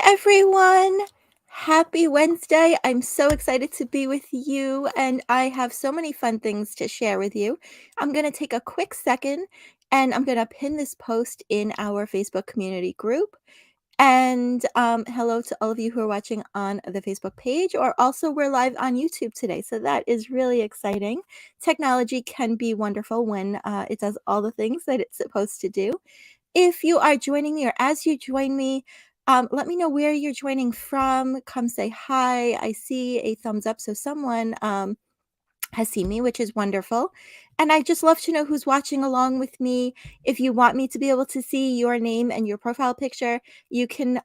Everyone. Happy Wednesday. I'm so excited to be with you, and I have so many fun things to share with you. I'm going to take a quick second and I'm going to pin this post in our Facebook community group. And hello to all of you who are watching on the Facebook page, or also we're live on YouTube today. So that is really exciting. Technology can be wonderful when it does all the things that it's supposed to do. If you are joining me, or as you join me, let me know where you're joining from. Come say hi. I see a thumbs up, so someone has seen me, which is wonderful. And I just love to know who's watching along with me. If you want me to be able to see your name and your profile picture, you can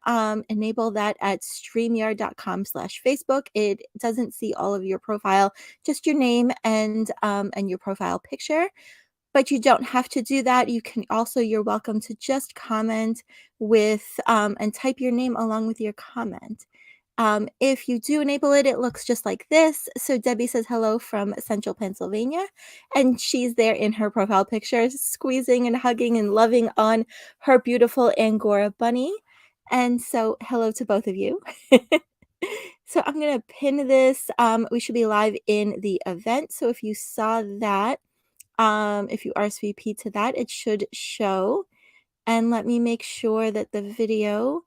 enable that at streamyard.com/Facebook. It doesn't see all of your profile, just your name and your profile picture. But you don't have to do that. You can also, you're welcome to just comment with and type your name along with your comment. If you do enable it, it looks just like this. So Debbie says hello from Central Pennsylvania, and she's there in her profile picture, squeezing and hugging and loving on her beautiful Angora bunny. And so hello to both of you. So I'm going to pin this. We should be live in the event. So if you saw that, if you RSVP to that, it should show. And let me make sure that the video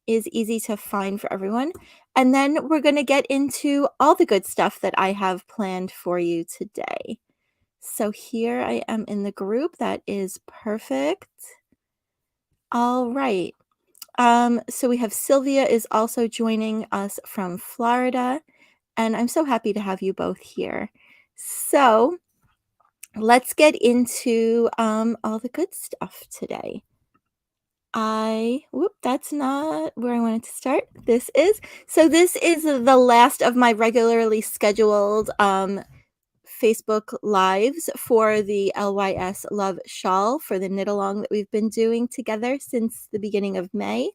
is easy to find for everyone. And then we're going to get into all the good stuff that I have planned for you today. So here I am in the group. That is perfect. All right. So we have Sylvia is also joining us from Florida, and I'm so happy to have you both here. So let's get into all the good stuff today. That's not where I wanted to start. This is the last of my regularly scheduled Facebook lives for the LYS Love Shawl for the knit along that we've been doing together since the beginning of May.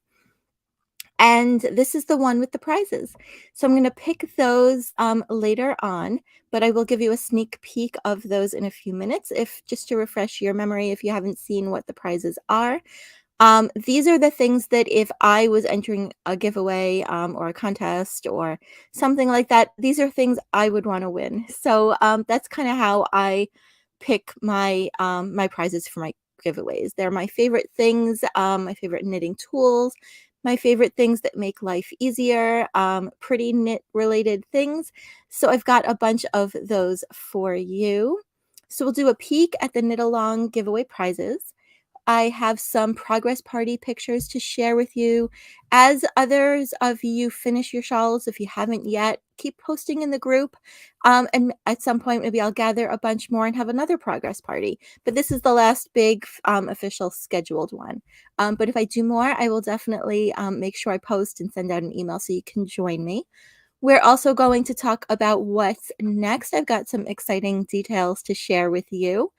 And this is the one with the prizes. So I'm going to pick those later on, but I will give you a sneak peek of those in a few minutes, if just to refresh your memory if you haven't seen what the prizes are. These are the things that if I was entering a giveaway or a contest or something like that, these are things I would want to win. So that's kind of how I pick my my prizes for my giveaways. They're my favorite things, my favorite knitting tools, my favorite things that make life easier, pretty knit related things. So I've got a bunch of those for you. So we'll do a peek at the knit along giveaway prizes. I have some progress party pictures to share with you. As others of you finish your shawls, if you haven't yet, keep posting in the group. And at some point, maybe I'll gather a bunch more and have another progress party. But this is the last big official scheduled one. But if I do more, I will definitely make sure I post and send out an email so you can join me. We're also going to talk about what's next. I've got some exciting details to share with you.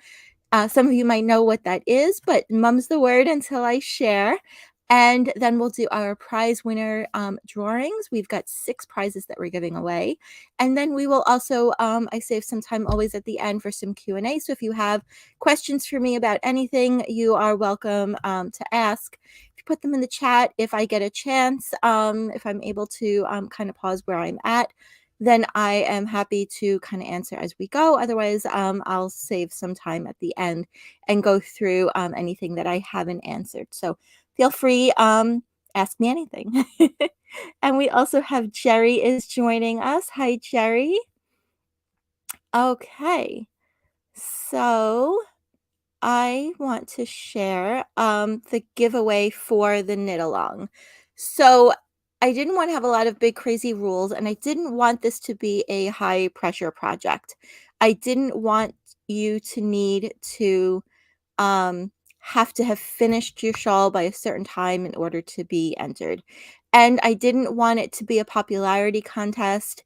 Some of you might know what that is, but mum's the word until I share. And then we'll do our prize winner drawings. We've got 6 prizes that we're giving away. And then we will also, I save some time always at the end for some Q&A. So if you have questions for me about anything, you are welcome to ask. If you put them in the chat, if I get a chance, if I'm able to kind of pause where I'm at, then I am happy to kind of answer as we go. Otherwise, I'll save some time at the end and go through anything that I haven't answered. So feel free, ask me anything. And we also have Jerry is joining us. Hi, Jerry. Okay, so I want to share the giveaway for the knit along. So I didn't want to have a lot of big crazy rules, and I didn't want this to be a high pressure project. I didn't want you to need to have to have finished your shawl by a certain time in order to be entered. And I didn't want it to be a popularity contest.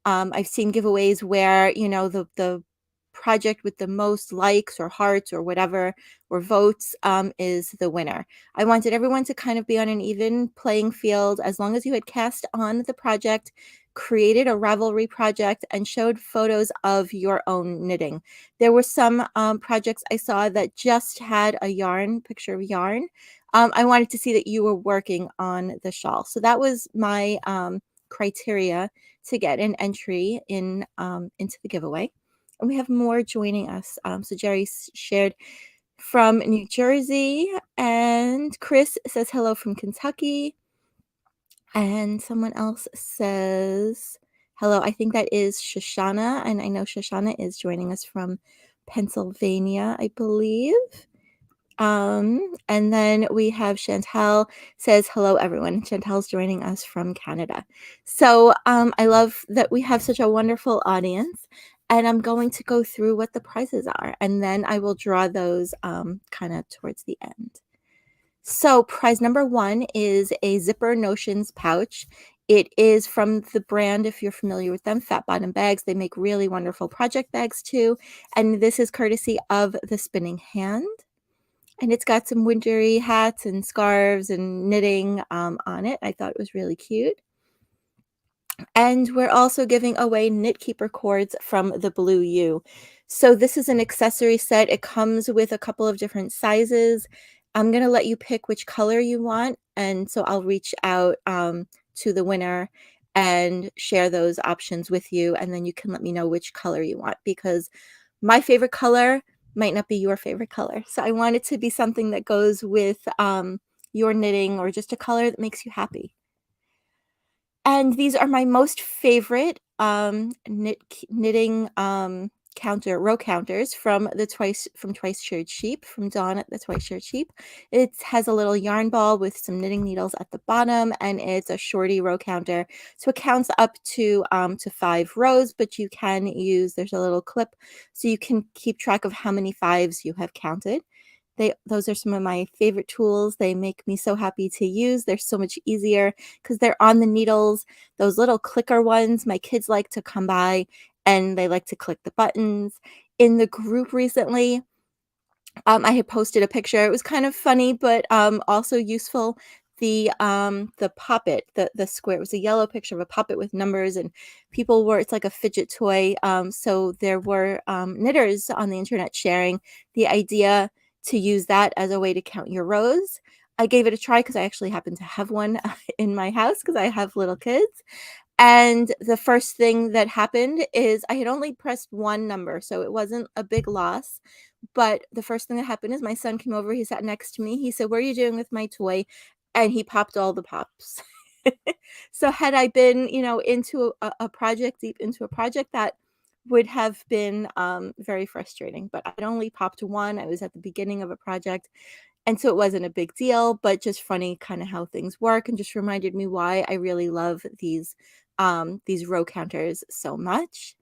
I've seen giveaways where, you know, the project with the most likes or hearts or whatever or votes is the winner. I wanted everyone to kind of be on an even playing field. As long as you had cast on the project, created a Ravelry project and showed photos of your own knitting. There were some projects I saw that just had a yarn, picture of yarn. I wanted to see that you were working on the shawl. So that was my criteria to get an entry in into the giveaway. And we have more joining us. So Jerry shared from New Jersey, and Chris says hello from Kentucky. And someone else says hello. I think that is Shoshana, and I know Shoshana is joining us from Pennsylvania, I believe. And then we have Chantel says hello, everyone. Chantel's joining us from Canada. So I love that we have such a wonderful audience. And I'm going to go through what the prizes are, and then I will draw those kind of towards the end. So prize number 1 is a Zipper Notions pouch. It is from the brand, if you're familiar with them, Fat Bottom Bags. They make really wonderful project bags too. And this is courtesy of the Spinning Hand. And it's got some wintry hats and scarves and knitting on it. I thought it was really cute. And we're also giving away Knit Keeper cords from the Blue U. So this is an accessory set. It comes with a couple of different sizes. I'm going to let you pick which color you want. And so I'll reach out to the winner and share those options with you. And then you can let me know which color you want, because my favorite color might not be your favorite color. So I want it to be something that goes with your knitting, or just a color that makes you happy. And these are my most favorite knitting row counters from Twice Shirred Sheep, from Dawn at the Twice Shirred Sheep. It has a little yarn ball with some knitting needles at the bottom, and it's a shorty row counter. So it counts up to 5 rows, but you can use, there's a little clip so you can keep track of how many 5s you have counted. Those are some of my favorite tools. They make me so happy to use. They're so much easier because they're on the needles. Those little clicker ones, my kids like to come by and they like to click the buttons. In the group recently, I had posted a picture. It was kind of funny, but also useful. The poppet, the square, it was a yellow picture of a puppet with numbers, and people were, it's like a fidget toy. So there were knitters on the internet sharing the idea to use that as a way to count your rows. I gave it a try because I actually happen to have one in my house because I have little kids. And the first thing that happened is I had only pressed one number, so it wasn't a big loss. But the first thing that happened is my son came over, he sat next to me, he said, "What are you doing with my toy?" And he popped all the pops. So had I been, into a project, deep into a project, that would have been very frustrating. But I'd only popped one. I was at the beginning of a project, and so it wasn't a big deal, but just funny kind of how things work, and just reminded me why I really love these row counters so much.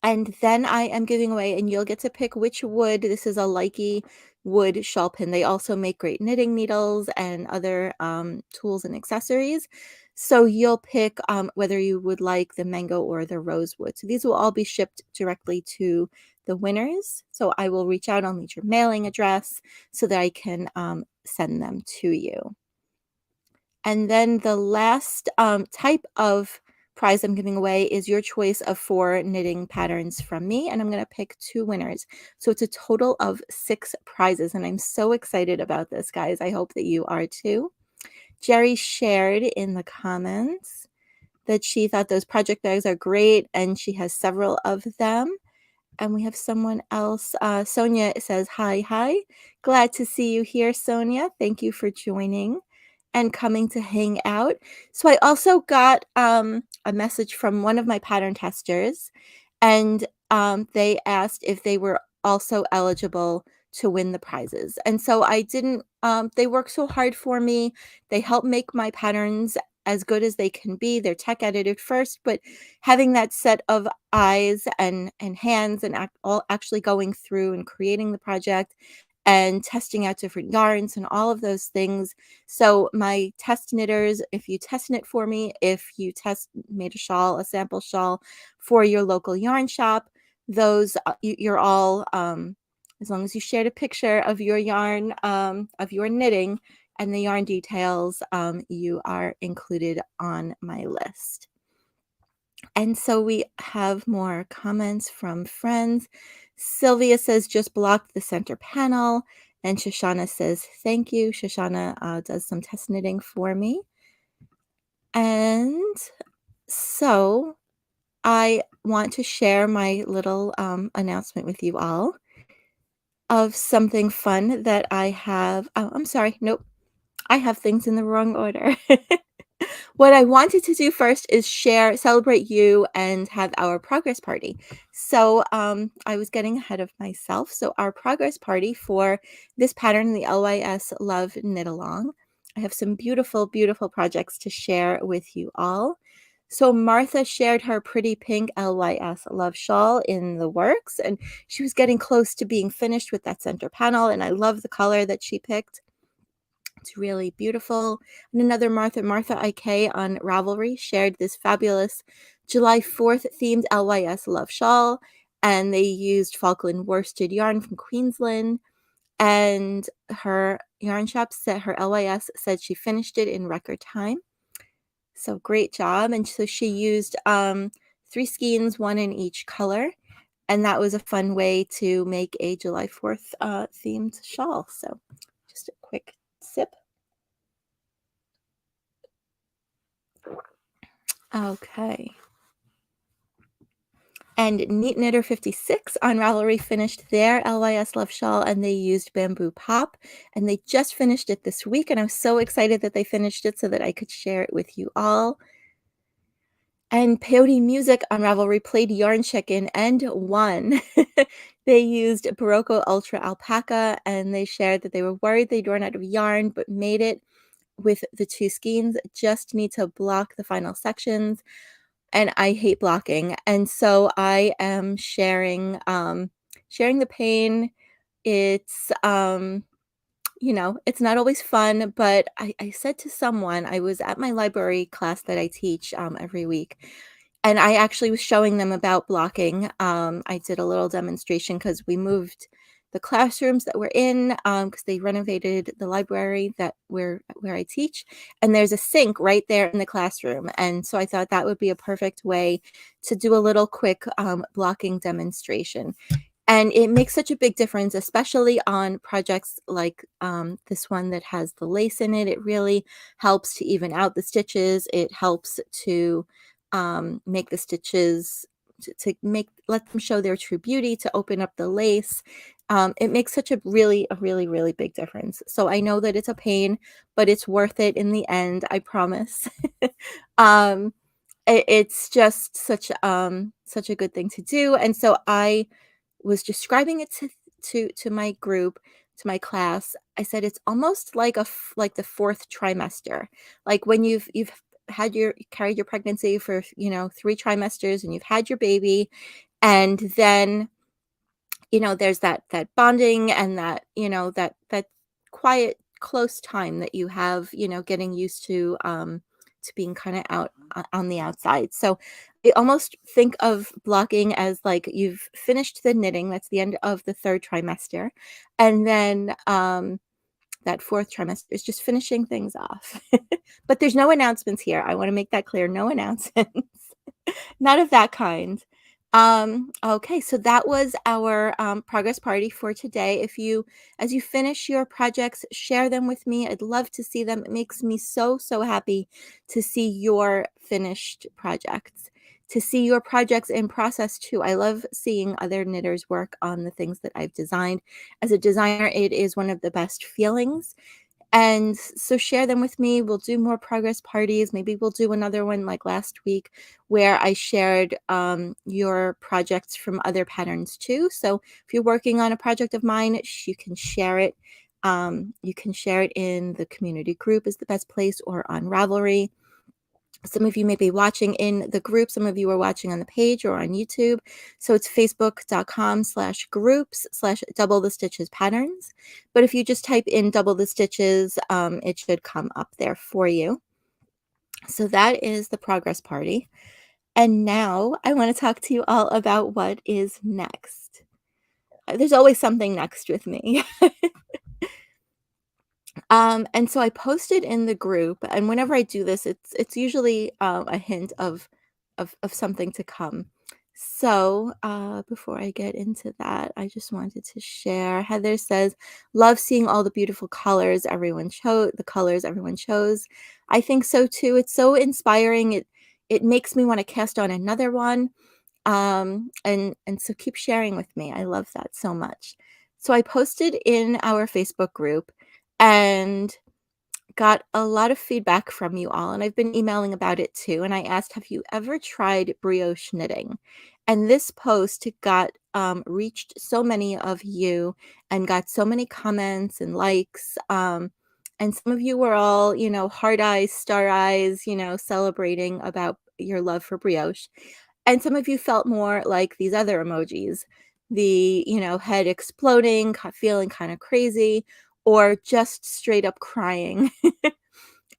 And then I am giving away, and you'll get to pick which wood. This is a Likey wood shawl pin. They also make great knitting needles and other tools and accessories. So you'll pick whether you would like the mango or the rosewood. So these will all be shipped directly to the winners. So I will reach out, I'll need your mailing address so that I can send them to you. And then the last type of prize I'm giving away is your choice of 4 knitting patterns from me, and I'm going to pick 2 winners. So it's a total of 6 prizes, and I'm so excited about this, guys. I hope that you are too. Jerry shared in the comments that she thought those project bags are great, and she has several of them. And we have someone else. Sonia says, hi. Glad to see you here, Sonia. Thank you for joining and coming to hang out. So I also got a message from one of my pattern testers, and they asked if they were also eligible to win the prizes. And so I didn't, they work so hard for me. They help make my patterns as good as they can be. They're tech edited first, but having that set of eyes and hands and all actually going through and creating the project and testing out different yarns and all of those things. So my test knitters, if you test knit for me, if you made a shawl, a sample shawl for your local yarn shop, those you're all, as long as you shared a picture of your yarn, of your knitting and the yarn details, you are included on my list. And so we have more comments from friends. Sylvia says, just blocked the center panel. And Shoshana says, thank you. Shoshana does some test knitting for me. And so I want to share my little announcement with you all of something fun that I have. Oh, I'm sorry. Nope. I have things in the wrong order. What I wanted to do first is celebrate you and have our progress party. So I was getting ahead of myself. So our progress party for this pattern, the LYS Love Knit Along, I have some beautiful, beautiful projects to share with you all. So Martha shared her pretty pink LYS Love shawl in the works, and she was getting close to being finished with that center panel, and I love the color that she picked. It's really beautiful. And another Martha IK on Ravelry shared this fabulous July 4th themed LYS love shawl. And they used Falkland worsted yarn from Queensland. And her yarn shop said her LYS said she finished it in record time. So great job. And so she used 3 skeins, one in each color. And that was a fun way to make a July 4th themed shawl. So just a quick sip. Okay. And Neat Knitter 56 on Ravelry finished their LYS Love Shawl, and they used Bamboo Pop, and they just finished it this week, and I was so excited that they finished it so that I could share it with you all. And Peyote Music on Ravelry played Yarn Check-In and won. They used Barocco Ultra Alpaca, and they shared that they were worried they'd run out of yarn, but made it with the 2 skeins. Just need to block the final sections. And I hate blocking, and so I am sharing the pain. It's, it's not always fun, but I said to someone, I was at my library class that I teach, every week, and I actually was showing them about blocking. I did a little demonstration because we moved the classrooms that we're in, because they renovated the library where I teach, and there's a sink right there in the classroom. And so I thought that would be a perfect way to do a little quick blocking demonstration. And it makes such a big difference, especially on projects like this one that has the lace in it. It really helps to even out the stitches. It helps to make the stitches to let them show their true beauty, to open up the lace. It makes such a really, really big difference. So I know that it's a pain, but it's worth it in the end. I promise. um, it's just such a good thing to do. And so I was describing it to my group, to my class. I said it's almost like like the 4th trimester. Like when you've carried your pregnancy for, 3 trimesters, and you've had your baby, and then there's that bonding, and that quiet close time that you have, getting used to being kind of out on the outside. So I almost think of blocking as like you've finished the knitting. That's the end of the 3rd trimester. And then that 4th trimester is just finishing things off. But there's no announcements here. I want to make that clear. No announcements. Not of that kind. Okay, so that was our progress party for today. As you finish your projects, share them with me. I'd love to see them. It makes me so, so happy to see your finished projects, to see your projects in process too. I love seeing other knitters work on the things that I've designed. As a designer, it is one of the best feelings. And so share them with me. We'll do more progress parties. Maybe we'll do another one like last week where I shared your projects from other patterns too. So if you're working on a project of mine, you can share it. You can share it in the community group is the best place, or on Ravelry. Some of you may be watching in the group. Some of you are watching on the page or on YouTube. So it's facebook.com/groups/double the stitches patterns. But if you just type in double the stitches, it should come up there for you. So that is the progress party. And now I want to talk to you all about what is next. There's always something next with me. And so I posted in the group, and whenever I do this, it's usually a hint of of something to come. So, before I get into that, I just wanted to share. Heather says, "Love seeing all the beautiful the colors everyone chose." I think so too. It's so inspiring. It makes me want to cast on another one. And so keep sharing with me. I love that so much. So I posted in our Facebook group and got a lot of feedback from you all, and I've been emailing about it too. And I asked, have you ever tried brioche knitting? And this post got reached so many of you and got so many comments and likes. And some of you were all, heart eyes, star eyes, celebrating about your love for brioche. And some of you felt more like these other emojis, the, head exploding, feeling kind of crazy, or just straight up crying.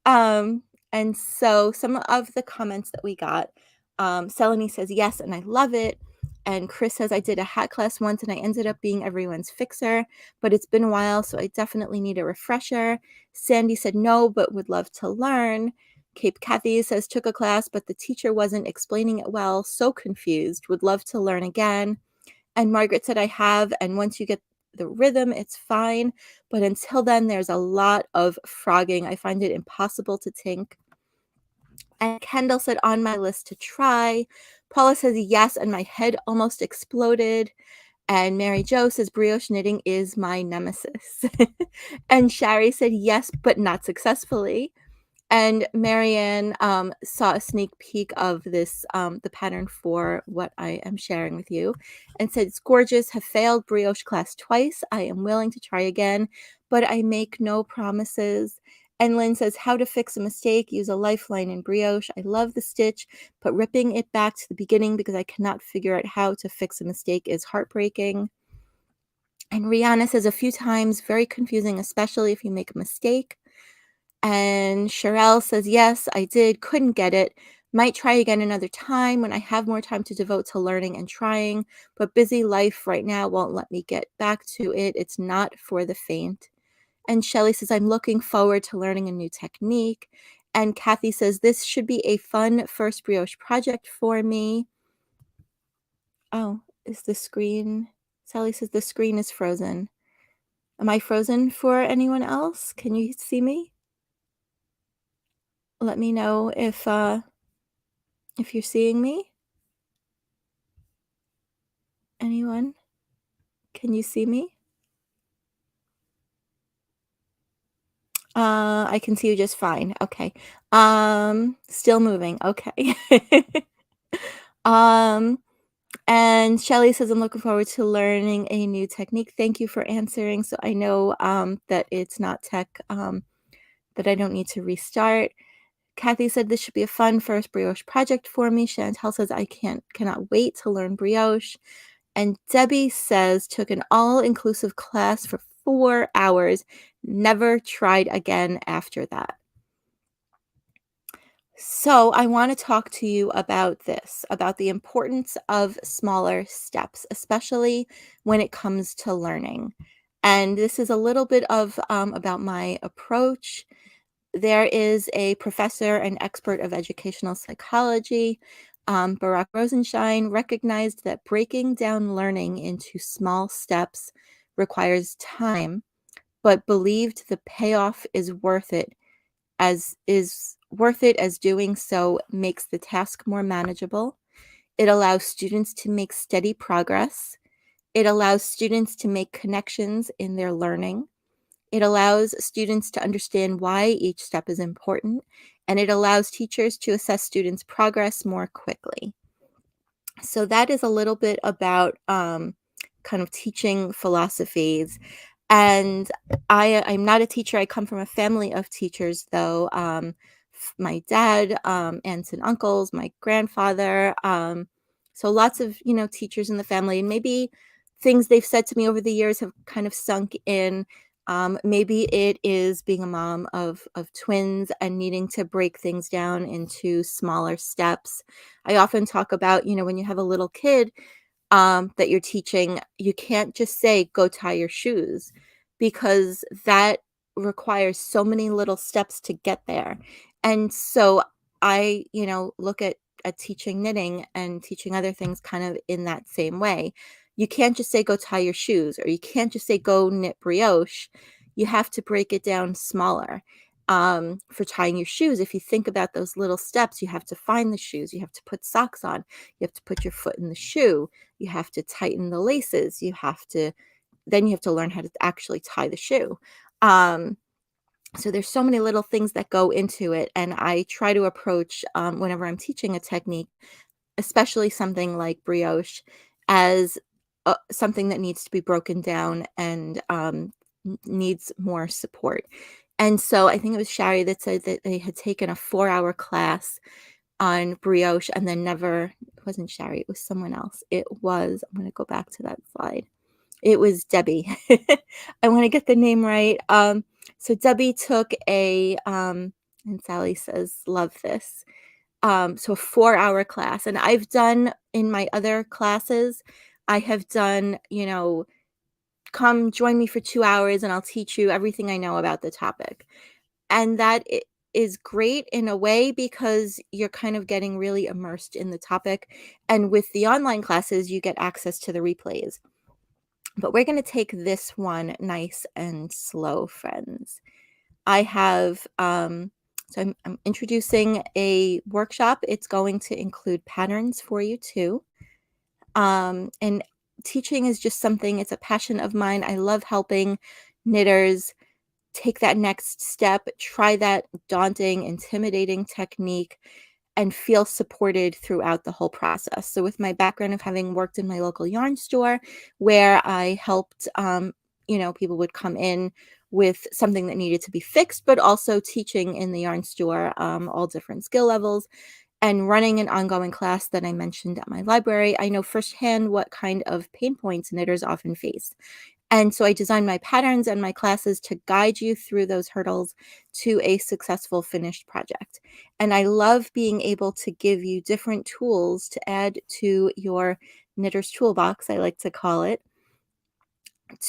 Um, and so some of the comments that we got, Selene says, yes, and I love it. And Chris says, I did a hat class once and I ended up being everyone's fixer, but it's been a while, so I definitely need a refresher. Sandy said, no, but would love to learn. Cape Kathy says, took a class, but the teacher wasn't explaining it well. So confused. Would love to learn again. And Margaret said, I have. And once you get the rhythm, it's fine. But until then, there's a lot of frogging. I find it impossible to tink. And Kendall said, on my list to try. Paula says, yes. And my head almost exploded. And Mary Jo says, brioche knitting is my nemesis. And Shari said, yes, but not successfully. And Marianne saw a sneak peek of this, the pattern for what I am sharing with you, and said, it's gorgeous, have failed brioche class twice. I am willing to try again, but I make no promises. And Lynn says, how to fix a mistake, use a lifeline in brioche. I love the stitch, but ripping it back to the beginning because I cannot figure out how to fix a mistake is heartbreaking. And Rihanna says, a few times, very confusing, especially if you make a mistake. And Sherelle says, yes, I did, couldn't get it. Might try again another time when I have more time to devote to learning and trying, but busy life right now won't let me get back to it. It's not for the faint. And Shelly says, I'm looking forward to learning a new technique. And Kathy says, this should be a fun first brioche project for me. Oh, is the screen? Sally says, the screen is frozen. Am I frozen for anyone else? Can you see me? Let me know if you're seeing me. Anyone? Can you see me? I can see you just fine. Okay. Still moving. Okay. um, and Shelly says, I'm looking forward to learning a new technique. Thank you for answering. So I know that it's not tech, that I don't need to restart. Kathy said this should be a fun first brioche project for me. Chantel says I cannot wait to learn brioche. And Debbie says took an all-inclusive class for 4 hours, never tried again after that. So I want to talk to you about this, about the importance of smaller steps, especially when it comes to learning. And this is a little bit of about my approach. There is a professor and expert of educational psychology, Barack Rosenshine, recognized that breaking down learning into small steps requires time, but believed the payoff is worth it as doing so makes the task more manageable. It allows students to make steady progress. It allows students to make connections in their learning. It allows students to understand why each step is important, and it allows teachers to assess students' progress more quickly. So that is a little bit about kind of teaching philosophies. And I'm not a teacher. I come from a family of teachers, though. My dad, aunts and uncles, my grandfather. So lots of, teachers in the family. And maybe things they've said to me over the years have kind of sunk in. Maybe it is being a mom of twins and needing to break things down into smaller steps. I often talk about, when you have a little kid, that you're teaching, you can't just say, go tie your shoes, because that requires so many little steps to get there. And so I, look at at teaching knitting and teaching other things kind of in that same way. You can't just say, "Go tie your shoes," or you can't just say, "Go knit brioche." You have to break it down smaller. For tying your shoes, if you think about those little steps, you have to find the shoes, you have to put socks on, you have to put your foot in the shoe, you have to tighten the laces, you have to learn how to actually tie the shoe. Um, so there's so many little things that go into it, and I try to approach, whenever I'm teaching a technique, especially something like brioche, as something that needs to be broken down and needs more support. And so I think it was Shari that said that they had taken a 4-hour class on brioche and then never, it wasn't Shari, it was someone else. It was, I'm going to go back to that slide. It was Debbie. I want to get the name right. So Debbie took and Sally says, love this. So a 4-hour class. And I've done in my other classes, I have done, come join me for 2 hours and I'll teach you everything I know about the topic. And is great in a way because you're kind of getting really immersed in the topic. And with the online classes, you get access to the replays. But we're going to take this one nice and slow, friends. I have, I'm introducing a workshop. It's going to include patterns for you too. And teaching is just something, it's a passion of mine. I love helping knitters take that next step, try that daunting, intimidating technique, and feel supported throughout the whole process. So with my background of having worked in my local yarn store where I helped, people would come in with something that needed to be fixed, but also teaching in the yarn store, all different skill levels, and running an ongoing class that I mentioned at my library, I know firsthand what kind of pain points knitters often face. And so I designed my patterns and my classes to guide you through those hurdles to a successful finished project. And I love being able to give you different tools to add to your knitter's toolbox, I like to call it,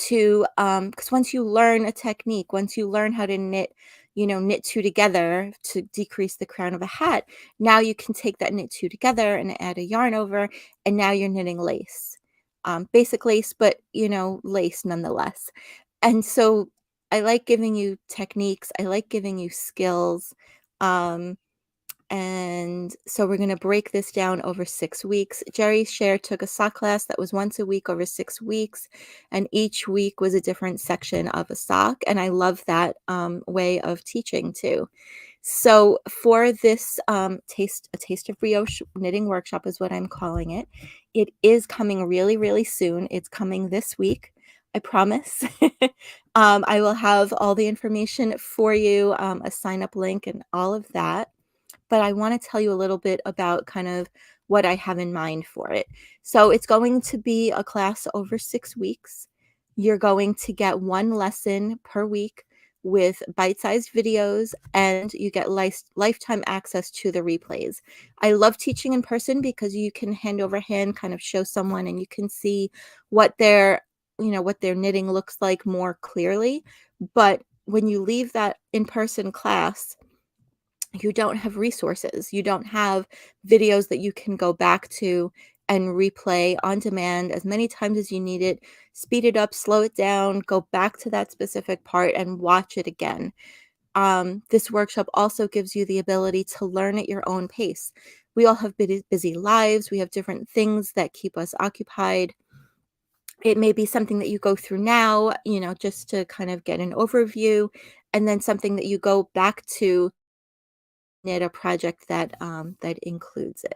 to because once you learn a technique, once you learn how to knit two together to decrease the crown of a hat, now you can take that knit two together and add a yarn over, and now you're knitting lace, basic lace, but lace nonetheless. And so I like giving you techniques, I like giving you skills. And so we're going to break this down over 6 weeks. Jerry Share took a sock class that was once a week over 6 weeks, and each week was a different section of a sock. And I love that way of teaching too. So for this a taste of brioche knitting workshop is what I'm calling it. It is coming really, really soon. It's coming this week. I promise. I will have all the information for you, a sign up link and all of that. But I want to tell you a little bit about kind of what I have in mind for it. So it's going to be a class over 6 weeks. You're going to get one lesson per week with bite-sized videos, and you get lifetime access to the replays. I love teaching in person because you can hand over hand kind of show someone and you can see what what their knitting looks like more clearly. But when you leave that in-person class, you don't have resources. You don't have videos that you can go back to and replay on demand as many times as you need it, speed it up, slow it down, go back to that specific part and watch it again. This workshop also gives you the ability to learn at your own pace. We all have busy lives. We have different things that keep us occupied. It may be something that you go through now, just to kind of get an overview, and then something that you go back to knit a project that includes it.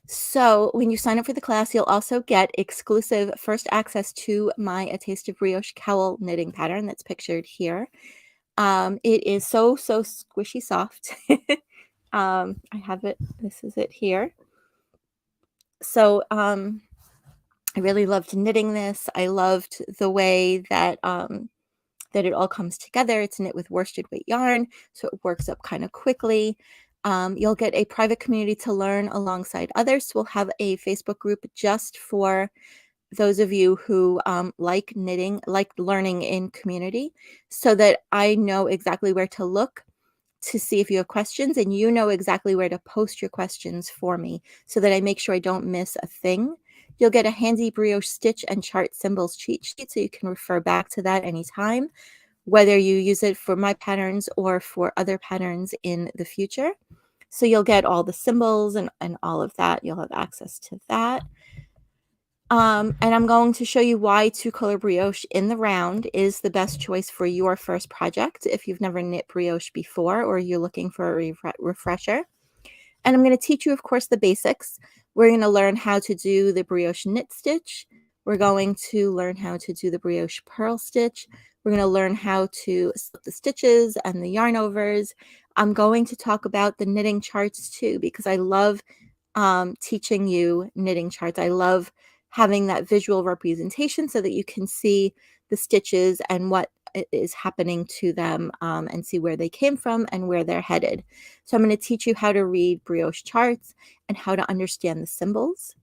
So when you sign up for the class, you'll also get exclusive first access to my A Taste of Brioche cowl knitting pattern that's pictured here. It is so squishy soft. I have it. This is it here. So I really loved knitting this. I loved the way that it all comes together. It's knit with worsted weight yarn, so it works up kind of quickly. You'll get a private community to learn alongside others. So we'll have a Facebook group just for those of you who like knitting, like learning in community, so that I know exactly where to look to see if you have questions, and you know exactly where to post your questions for me so that I make sure I don't miss a thing. You'll get a handy brioche stitch and chart symbols cheat sheet so you can refer back to that anytime, whether you use it for my patterns or for other patterns in the future. So you'll get all the symbols and all of that. You'll have access to that. And I'm going to show you why two-color brioche in the round is the best choice for your first project if you've never knit brioche before or you're looking for a refresher. And I'm going to teach you, of course, the basics. We're going to learn how to do the brioche knit stitch. We're going to learn how to do the brioche purl stitch. We're going to learn how to slip the stitches and the yarn overs. I'm going to talk about the knitting charts too, because I love teaching you knitting charts. I love having that visual representation so that you can see the stitches and what is happening to them, and see where they came from and where they're headed. So I'm going to teach you how to read brioche charts and how to understand the symbols.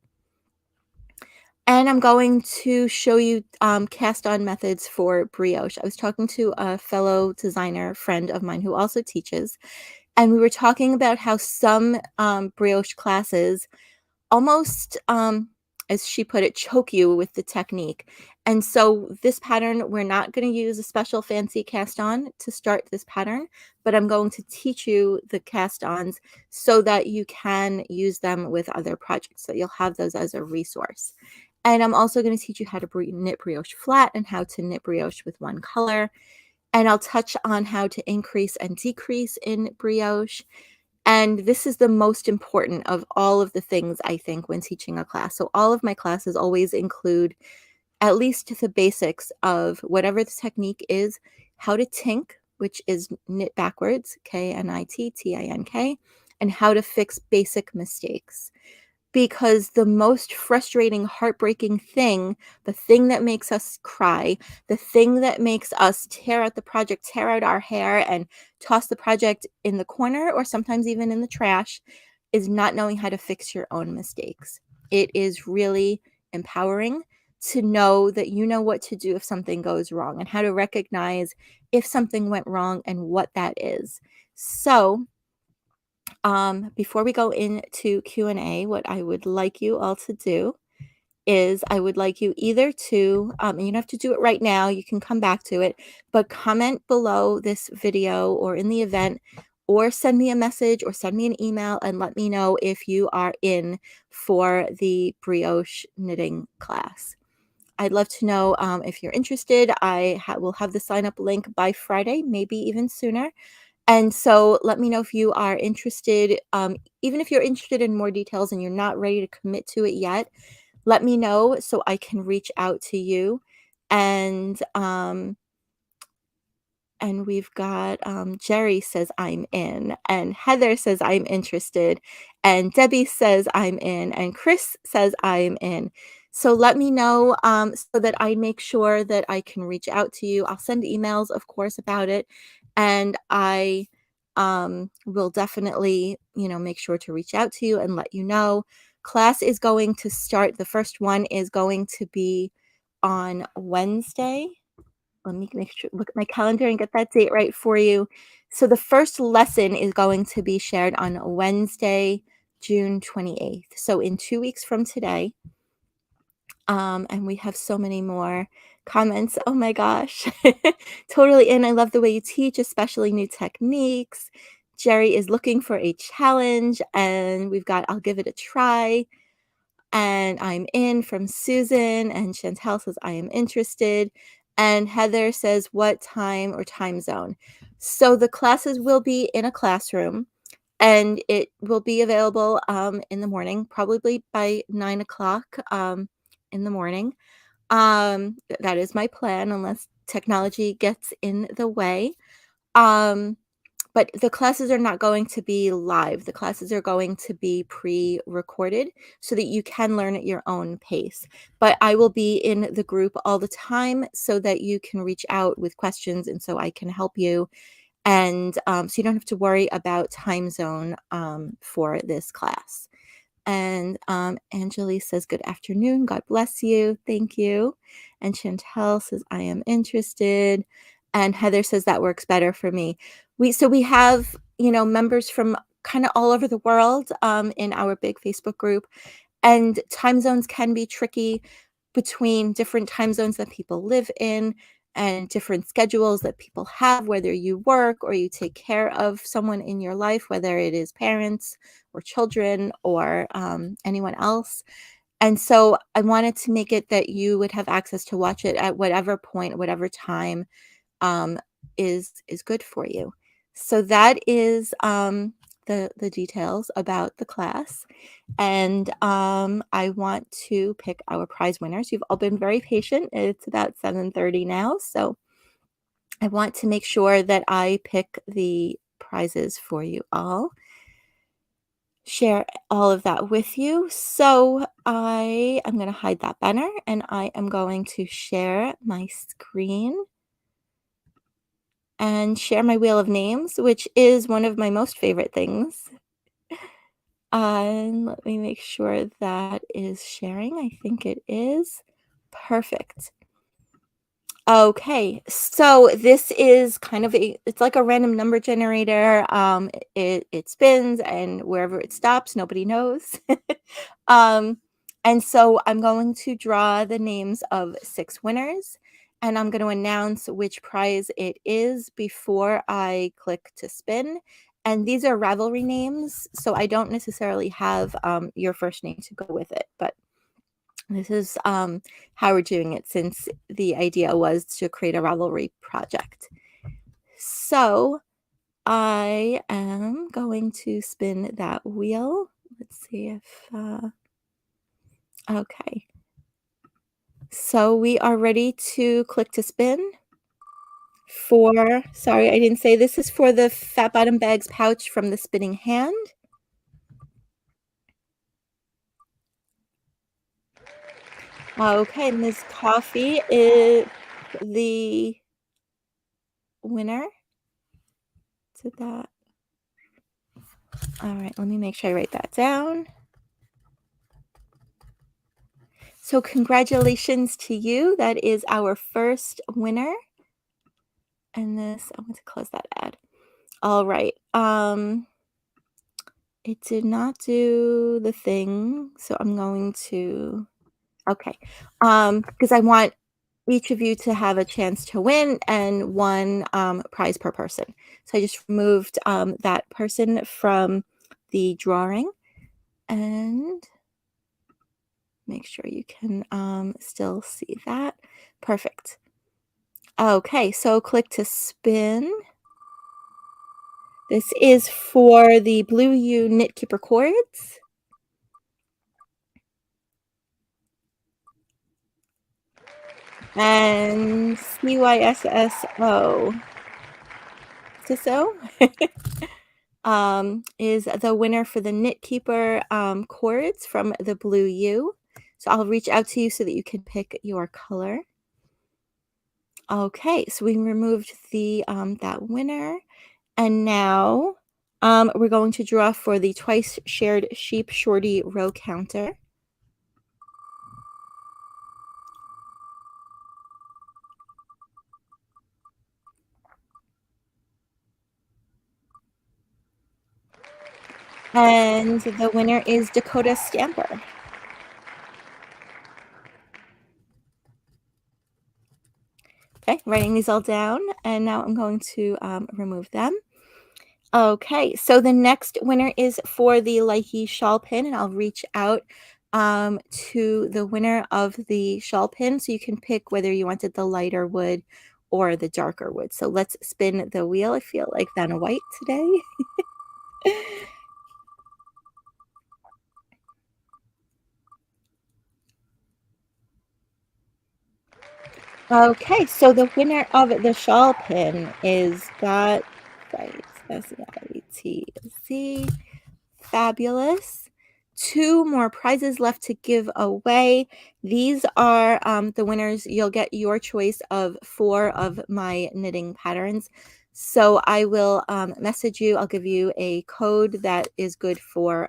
And I'm going to show you cast on methods for brioche. I was talking to a fellow designer friend of mine who also teaches, and we were talking about how some brioche classes almost, as she put it, choke you with the technique. And so this pattern, we're not going to use a special fancy cast on to start this pattern, but I'm going to teach you the cast ons so that you can use them with other projects, so you'll have those as a resource. And I'm also going to teach you how to knit brioche flat and how to knit brioche with one color. And I'll touch on how to increase and decrease in brioche. And this is the most important of all of the things, I think, when teaching a class. So all of my classes always include at least the basics of whatever the technique is, how to tink, which is knit backwards, K-N-I-T-T-I-N-K, and how to fix basic mistakes. Because the most frustrating, heartbreaking thing, the thing that makes us cry, the thing that makes us tear out the project, tear out our hair, and toss the project in the corner or sometimes even in the trash, is not knowing how to fix your own mistakes. It is really empowering to know that you know what to do if something goes wrong and how to recognize if something went wrong and what that is. So before we go into Q&A, what I would like you all to do is I would like you either to, and you don't have to do it right now, you can come back to it, but comment below this video or in the event, or send me a message or send me an email and let me know if you are in for the brioche knitting class. I'd love to know if you're interested. I will have the sign up link by Friday, maybe even sooner. And so let me know if you are interested. Even if you're interested in more details and you're not ready to commit to it yet, let me know so I can reach out to you. And we've got Jerry says I'm in, and Heather says I'm interested, and Debbie says I'm in, and Chris says I'm in. So let me know so that I make sure that I can reach out to you. I'll send emails, of course, about it, and I will definitely, make sure to reach out to you and let you know. Class is going to start. The first one is going to be on Wednesday. Let me make sure, look at my calendar and get that date right for you. So the first lesson is going to be shared on Wednesday, June 28th. So in 2 weeks from today. And we have so many more comments. Oh my gosh. Totally in. I love the way you teach, especially new techniques. Jerry is looking for a challenge, and we've got I'll give it a try. And I'm in from Susan, and Chantel says, I am interested. And Heather says, what time or time zone? So the classes will be in a classroom, and it will be available in the morning, probably by 9 o'clock in the morning. That is my plan, unless technology gets in the way. But the classes are not going to be live. The classes are going to be pre-recorded so that you can learn at your own pace. But I will be in the group all the time so that you can reach out with questions, and so I can help you. And so you don't have to worry about time zone for this class. And Angeli says, good afternoon. God bless you. Thank you. And Chantel says, I am interested. and Heather says that works better for me. We have, members from kinda all over the world, in our big Facebook group, and time zones can be tricky between different time zones that people live in and different schedules that people have, whether you work or you take care of someone in your life, whether it is parents or children or, anyone else. And so I wanted to make it that you would have access to watch it at whatever point, whatever time, um, is good for you. So that is, the details about the class, and, I want to pick our prize winners. You've all been very patient. It's about 7:30 now, so I want to make sure that I pick the prizes for you all, share all of that with you. So I am gonna hide that banner, and I am going to share my screen and share my wheel of names, which is one of my most favorite things. And let me make sure that is sharing. I think it is. Perfect. Okay, so this is kind of it's like a random number generator. It spins, and wherever it stops, nobody knows. um, and so I'm going to draw the names of 6 winners, and I'm going to announce which prize it is before I click to spin. And these are Ravelry names, so I don't necessarily have your first name to go with it, but this is how we're doing it since the idea was to create a Ravelry project. So I am going to spin that wheel. Let's see if, okay. So we are ready to click to spin sorry, I didn't say this is for the Fat Bottom Bags pouch from the Spinning Hand. Okay, Ms. Coffee is the winner. Did that? All right, let me make sure I write that down. So congratulations to you. That is our first winner. And this, I want to close that ad. All right. It did not do the thing, so I'm going to okay. Because I want each of you to have a chance to win and one prize per person. So I just removed that person from the drawing and make sure you can still see that. Perfect. Okay, so click to spin. This is for the Blue U Knit Keeper cords. And CYSSO. Sisso is the winner for the Knit Keeper cords from the Blue U. So I'll reach out to you so that you can pick your color. Okay, so we removed the that winner. And now we're going to draw for the twice shared sheep shorty row counter. And the winner is Dakota Stamper. Okay, writing these all down, and now I'm going to remove them. Okay, so the next winner is for the Likey shawl pin, and I'll reach out to the winner of the shawl pin so you can pick whether you wanted the lighter wood or the darker wood. So let's spin the wheel. I feel like Vanna White today. Okay, so the winner of the shawl pin is got right. S-E-I-T-Z. Fabulous. 2 more prizes left to give away. These are the winners. You'll get your choice of 4 of my knitting patterns. So I will message you. I'll give you a code that is good for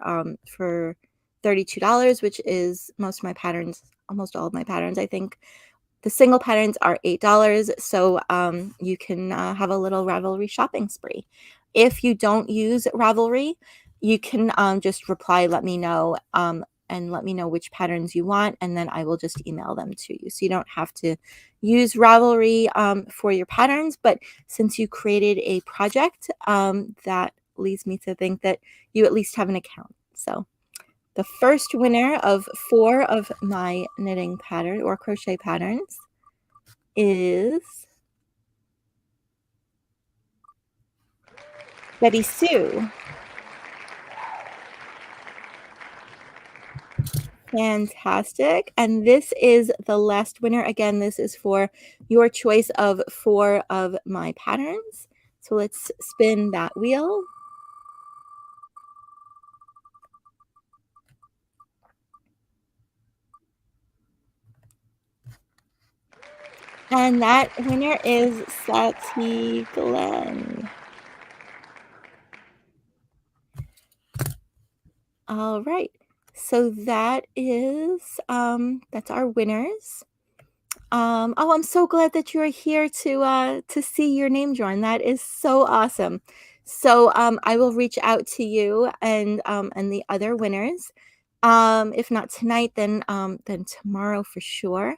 $32, which is most of my patterns, almost all of my patterns, I think. The single patterns are $8, so you can have a little Ravelry shopping spree. If you don't use Ravelry, you can just reply, let me know, and let me know which patterns you want, and then I will just email them to you. So you don't have to use Ravelry for your patterns, but since you created a project, that leads me to think that you at least have an account. So the first winner of 4 of my knitting pattern or crochet patterns is Betty Sue. Fantastic. And this is the last winner. Again, this is for your choice of 4 of my patterns. So let's spin that wheel. And that winner is Sati Glenn. All right. So that's our winners. Oh, I'm so glad that you are here to see your name drawn. That is so awesome. So I will reach out to you and the other winners. If not tonight, then tomorrow for sure.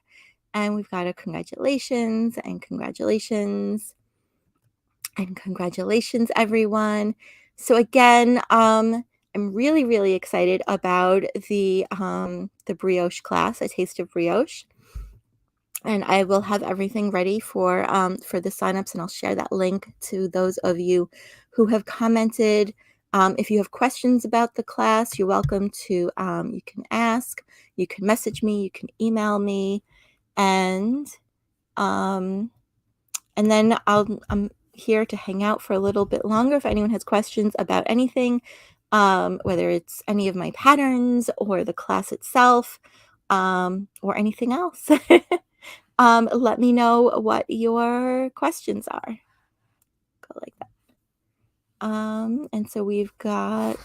And we've got a congratulations, everyone. So again, I'm really, really excited about the brioche class, A Taste of Brioche. And I will have everything ready for the signups, and I'll share that link to those of you who have commented. If you have questions about the class, you're welcome to, you can ask, you can message me, you can email me, and um, and then I'm here to hang out for a little bit longer if anyone has questions about anything, whether it's any of my patterns or the class itself, or anything else. Let me know what your questions are. Go like that. And so we've got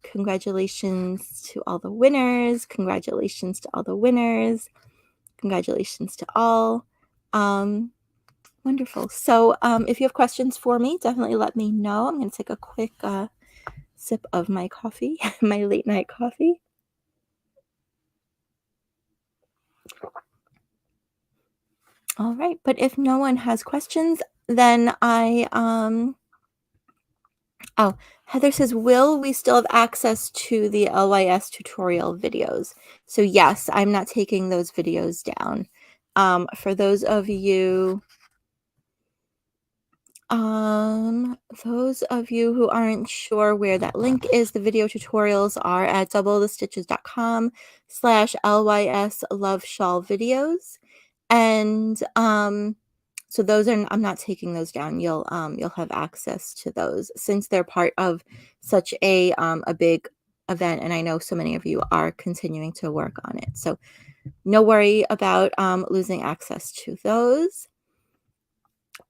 congratulations to all the winners. Congratulations to all the winners. Congratulations to all. Wonderful. So if you have questions for me, definitely let me know. I'm going to take a quick sip of my coffee, my late night coffee. All right. But if no one has questions, then oh, Heather says, will we still have access to the LYS tutorial videos? So yes, I'm not taking those videos down. For those of you who aren't sure where that link is, the video tutorials are at doublethestitches.com/LYS love shawl videos. And so those are, I'm not taking those down. You'll have access to those since they're part of such a big event, and I know so many of you are continuing to work on it. So no worry about losing access to those.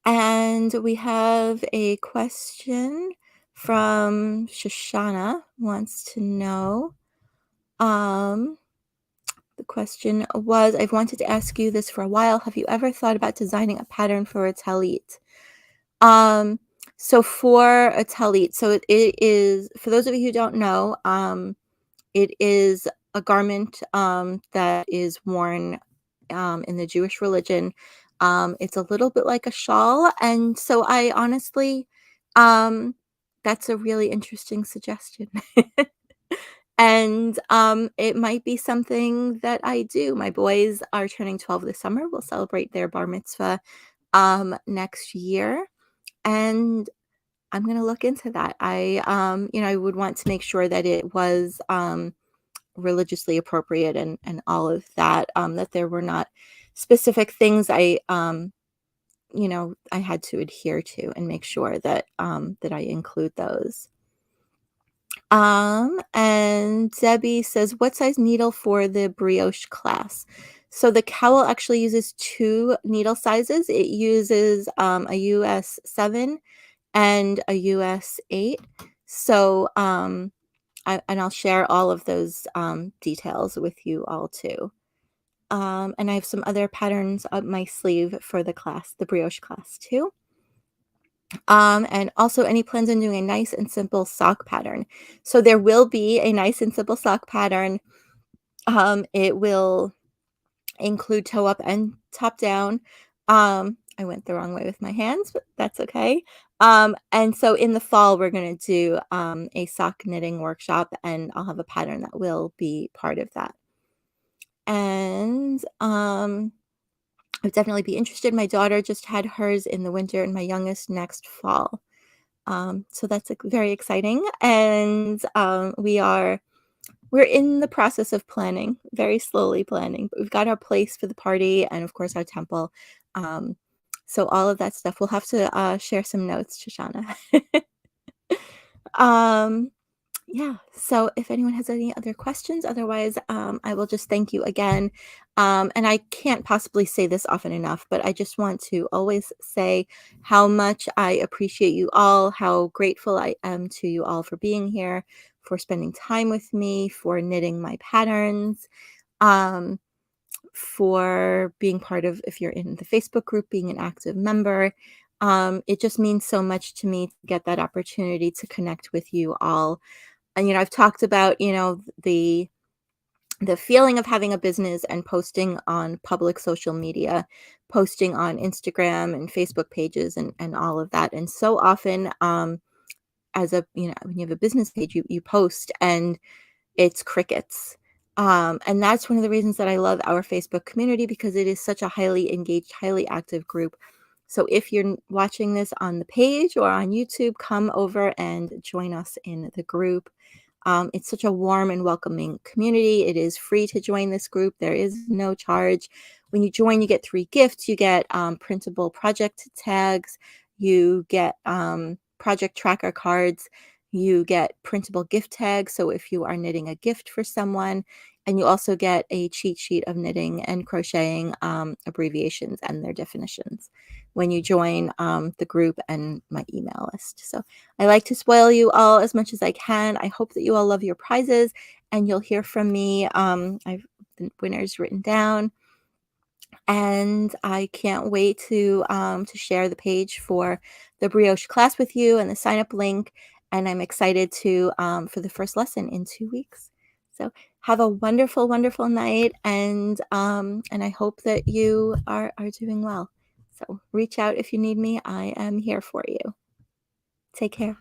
And we have a question from Shoshana, wants to know. The question was, I've wanted to ask you this for a while. Have you ever thought about designing a pattern for a talit? So for a talit, so it is, for those of you who don't know, it is a garment that is worn in the Jewish religion. It's a little bit like a shawl, and so I honestly, that's a really interesting suggestion. And it might be something that I do. My boys are turning 12 this summer. We'll celebrate their bar mitzvah next year, and I'm gonna look into that. I would want to make sure that it was religiously appropriate and all of that. That there were not specific things I had to adhere to and make sure that that I include those. And Debbie says, what size needle for the brioche class? So the cowl actually uses 2 needle sizes. It uses a US 7 and a US 8. So and I'll share all of those details with you all too. And I have some other patterns up my sleeve for the class, the brioche class too. And also any plans on doing a nice and simple sock pattern. So there will be a nice and simple sock pattern. It will include toe up and top down. I went the wrong way with my hands, but that's okay. And so in the fall, we're going to do a sock knitting workshop, and I'll have a pattern that will be part of that. And I would definitely be interested. My daughter just had hers in the winter, and my youngest next fall. So that's like, very exciting. And we're in the process of planning, very slowly planning, but we've got our place for the party and of course our temple. Um, so all of that stuff, we'll have to share some notes, Shoshana. um, yeah. So if anyone has any other questions, otherwise, I will just thank you again. And I can't possibly say this often enough, but I just want to always say how much I appreciate you all, how grateful I am to you all for being here, for spending time with me, for knitting my patterns, um, for being part of, if you're in the Facebook group, being an active member. It just means so much to me to get that opportunity to connect with you all. And I've talked about the feeling of having a business and posting on public social media, posting on Instagram and Facebook pages and all of that. And so often, as a when you have a business page, you post and it's crickets. And that's one of the reasons that I love our Facebook community, because it is such a highly engaged, highly active group. So if you're watching this on the page or on YouTube, come over and join us in the group. It's such a warm and welcoming community. It is free to join this group. There is no charge. When you join, you get 3 gifts. You get printable project tags. You get project tracker cards. You get printable gift tags. So if you are knitting a gift for someone, and you also get a cheat sheet of knitting and crocheting abbreviations and their definitions when you join the group and my email list. So I like to spoil you all as much as I can. I hope that you all love your prizes, and you'll hear from me. I've the winners written down, and I can't wait to share the page for the brioche class with you and the sign up link. And I'm excited to for the first lesson in 2 weeks. So have a wonderful, wonderful night, and I hope that you are doing well. So reach out if you need me. I am here for you. Take care.